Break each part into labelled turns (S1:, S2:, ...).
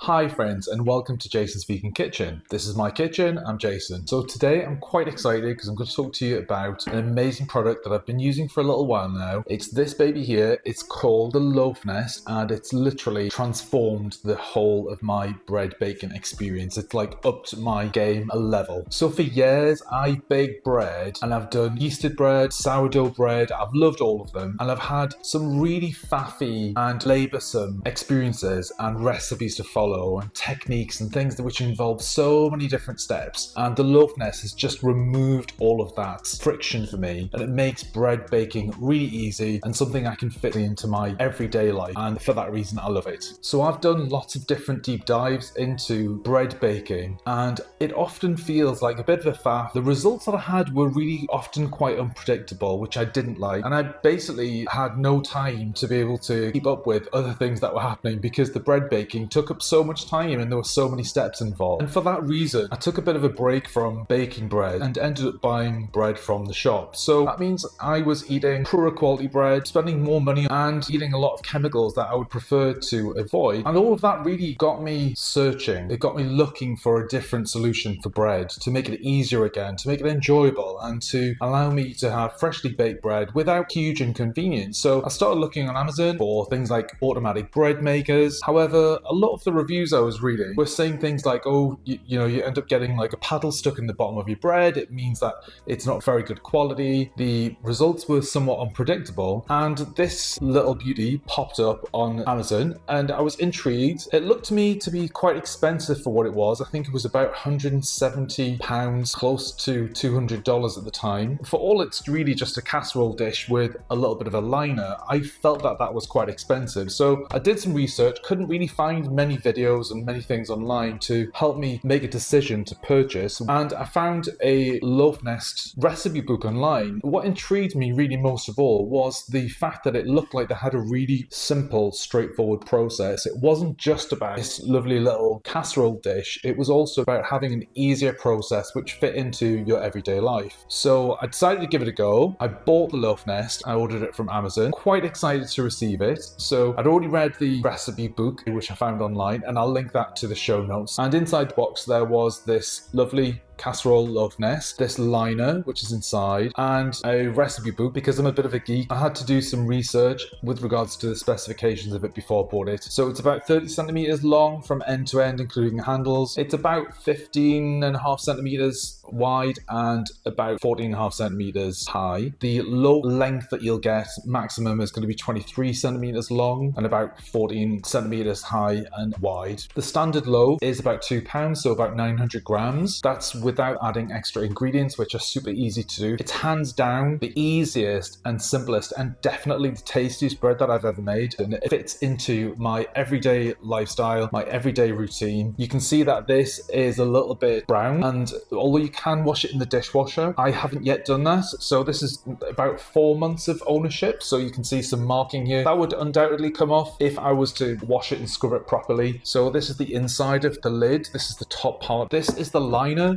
S1: Hi friends, and welcome to Jason's Vegan Kitchen. This is my kitchen, I'm Jason. So today I'm quite excited because I'm going to talk to you about an amazing product that I've been using for a little while now. It's this baby here. It's called the LoafNest, and it's literally transformed the whole of my bread baking experience. It's like upped my game a level. So for years I baked bread, and I've done yeasted bread, sourdough bread. I've loved all of them, and I've had some really faffy and laboursome experiences and recipes to follow and techniques and things which involve so many different steps, and the LoafNest has just removed all of that friction for me, and it makes bread baking really easy and something I can fit into my everyday life, and for that reason I love it. So I've done lots of different deep dives into bread baking, and it often feels like a bit of a faff. The results that I had were really often quite unpredictable, which I didn't like, and I basically had no time to be able to keep up with other things that were happening because the bread baking took up so much time and there were so many steps involved. And for that reason, I took a bit of a break from baking bread and ended up buying bread from the shop. So that means I was eating poorer quality bread, spending more money, and eating a lot of chemicals that I would prefer to avoid. And all of that really got me searching. It got me looking for a different solution for bread to make it easier again, to make it enjoyable, and to allow me to have freshly baked bread without huge inconvenience. So I started looking on Amazon for things like automatic bread makers. However, a lot of the reviews I was reading were saying things like, oh, you end up getting like a paddle stuck in the bottom of your bread. It means that it's not very good quality. The results were somewhat unpredictable, and this little beauty popped up on Amazon, and I was intrigued. It looked to me to be quite expensive for what it was. I think it was about £170, close to $200 at the time. For all it's really just a casserole dish with a little bit of a liner, I felt that that was quite expensive. So I did some research, couldn't really find many videos and many things online to help me make a decision to purchase, and I found a LoafNest recipe book online. What intrigued me really most of all was the fact that it looked like they had a really simple, straightforward process. It wasn't just about this lovely little casserole dish, it was also about having an easier process which fit into your everyday life. So I decided to give it a go. I bought the LoafNest, I ordered it from Amazon, quite excited to receive it. So I'd already read the recipe book which I found online, and I'll link that to the show notes. And inside the box there was this lovely casserole LoafNest, this liner which is inside, and a recipe book. Because I'm a bit of a geek, I had to do some research with regards to the specifications of it before I bought it. So it's about 30 centimeters long from end to end, including handles. It's about 15.5 centimeters wide and about 14.5 centimeters high. The loaf length that you'll get maximum is going to be 23 centimeters long and about 14 centimeters high and wide. The standard loaf is about £2, so about 900 grams. That's without adding extra ingredients, which are super easy to do. It's hands down the easiest and simplest and definitely the tastiest bread that I've ever made, and it fits into my everyday lifestyle, my everyday routine. You can see that this is a little bit brown, and although you can wash it in the dishwasher, I haven't yet done that. So this is about 4 months of ownership, so you can see some marking here. That would undoubtedly come off if I was to wash it and scrub it properly. So this is the inside of the lid, this is the top part, this is the liner,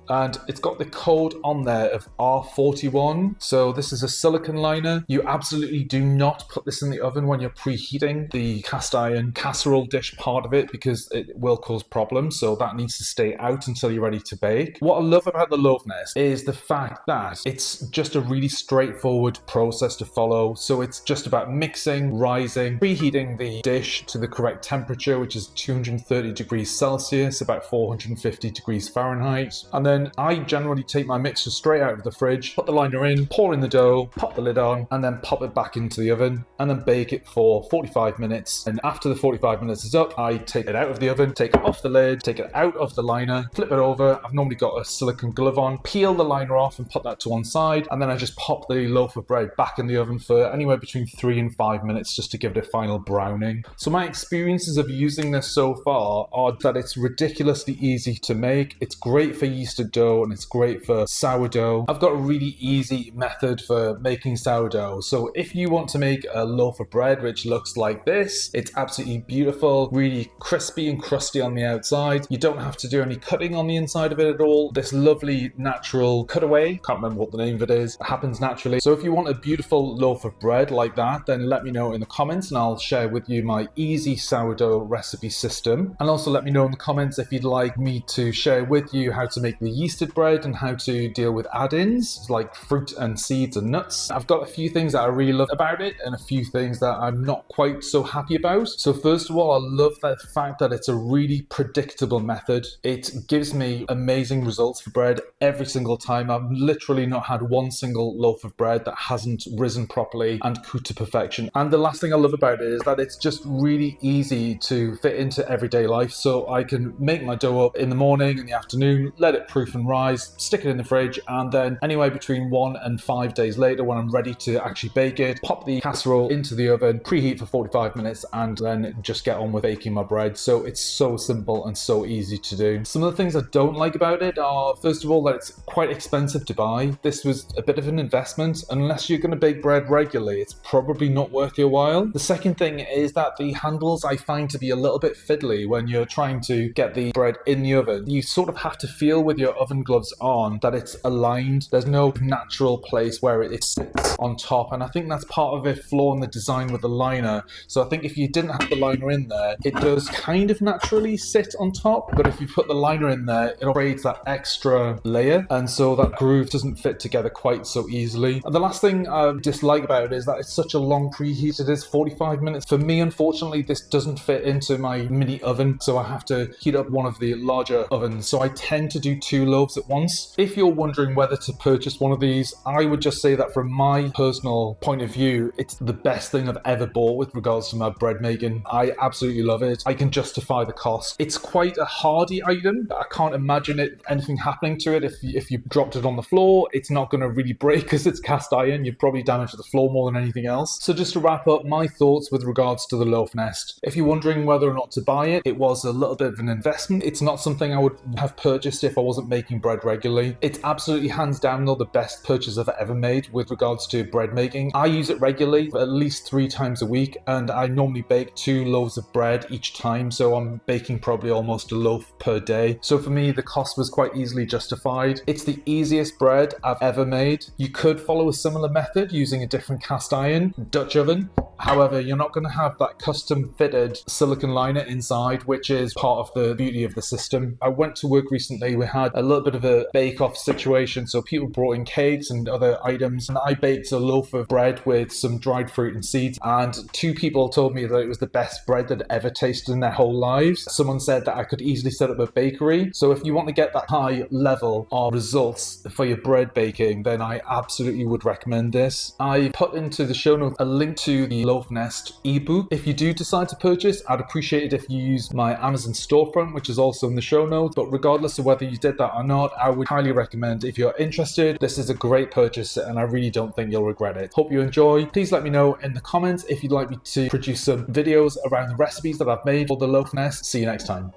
S1: and it's got the code on there of R41. So this is a silicone liner. You absolutely do not put this in the oven when you're preheating the cast iron casserole dish part of it, because it will cause problems. So that needs to stay out until you're ready to bake. What I love about the LoafNest is the fact that it's just a really straightforward process to follow. So it's just about mixing, rising, preheating the dish to the correct temperature, which is 230 degrees Celsius, about 450 degrees Fahrenheit. And then I generally take my mixture straight out of the fridge, put the liner in, pour in the dough, pop the lid on, and then pop it back into the oven, and then bake it for 45 minutes. And after the 45 minutes is up, I take it out of the oven, take it off the lid, take it out of the liner, flip it over. I've normally got a silicone glove on, peel the liner off and put that to one side, and then I just pop the loaf of bread back in the oven for anywhere between 3 and 5 minutes just to give it a final browning. So my experiences of using this so far are that it's ridiculously easy to make. It's great for yeasted toasted dough, and it's great for sourdough. I've got a really easy method for making sourdough. So if you want to make a loaf of bread which looks like this, it's absolutely beautiful, really crispy and crusty on the outside. You don't have to do any cutting on the inside of it at all. This lovely natural cutaway, can't remember what the name of it is, it happens naturally. So if you want a beautiful loaf of bread like that, then let me know in the comments and I'll share with you my easy sourdough recipe system. And also let me know in the comments if you'd like me to share with you how to make the yeasted bread and how to deal with add-ins like fruit and seeds and nuts. I've got a few things that I really love about it and a few things that I'm not quite so happy about. So first of all, I love the fact that it's a really predictable method. It gives me amazing results for bread every single time. I've literally not had one single loaf of bread that hasn't risen properly and cooked to perfection. And the last thing I love about it is that it's just really easy to fit into everyday life. So I can make my dough up in the morning, in the afternoon, let it proof and rise, stick it in the fridge, and then anywhere between 1 and 5 days later, when I'm ready to actually bake it, pop the casserole into the oven, preheat for 45 minutes, and then just get on with baking my bread. So it's so simple and so easy to do. Some of the things I don't like about it are, first of all, that it's quite expensive to buy. This was a bit of an investment. Unless you're going to bake bread regularly, it's probably not worth your while. The second thing is that the handles I find to be a little bit fiddly when you're trying to get the bread in the oven. You sort of have to feel with your oven gloves on that it's aligned. There's no natural place where it sits on top, and I think that's part of a flaw in the design with the liner. So I think if you didn't have the liner in there, it does kind of naturally sit on top, but if you put the liner in there, it creates that extra layer, and so that groove doesn't fit together quite so easily. And the last thing I dislike about it is that it's such a long preheat. It is 45 minutes. For me, unfortunately, this doesn't fit into my mini oven, so I have to heat up one of the larger ovens. So I tend to do 2 loaves at once. If you're wondering whether to purchase one of these, I would just say that from my personal point of view, it's the best thing I've ever bought with regards to my bread making. I absolutely love it. I can justify the cost. It's quite a hardy item. I can't imagine anything happening to it. If you dropped it on the floor, it's not going to really break because it's cast iron. You'd probably damage the floor more than anything else. So just to wrap up my thoughts with regards to the LoafNest. If you're wondering whether or not to buy it, it was a little bit of an investment. It's not something I would have purchased if I wasn't making bread regularly. It's absolutely hands down though the best purchase I've ever made with regards to bread making. I use it regularly, at least 3 times a week, and I normally bake 2 loaves of bread each time, so I'm baking probably almost a loaf per day. So for me, the cost was quite easily justified. It's the easiest bread I've ever made. You could follow a similar method using a different cast iron Dutch oven. However, you're not going to have that custom fitted silicone liner inside, which is part of the beauty of the system. I went to work recently, we had a little bit of a bake-off situation, so people brought in cakes and other items, and I baked a loaf of bread with some dried fruit and seeds, and 2 people told me that it was the best bread they'd ever tasted in their whole lives. Someone said that I could easily set up a bakery. So if you want to get that high level of results for your bread baking, then I absolutely would recommend this. I put into the show notes a link to the LoafNest ebook. If you do decide to purchase, I'd appreciate it if you use my Amazon storefront, which is also in the show notes. But regardless of whether you did that or not, I would highly recommend, if you're interested, this is a great purchase and I really don't think you'll regret it. Hope you enjoy. Please let me know in the comments if you'd like me to produce some videos around the recipes that I've made for the LoafNest. See you next time.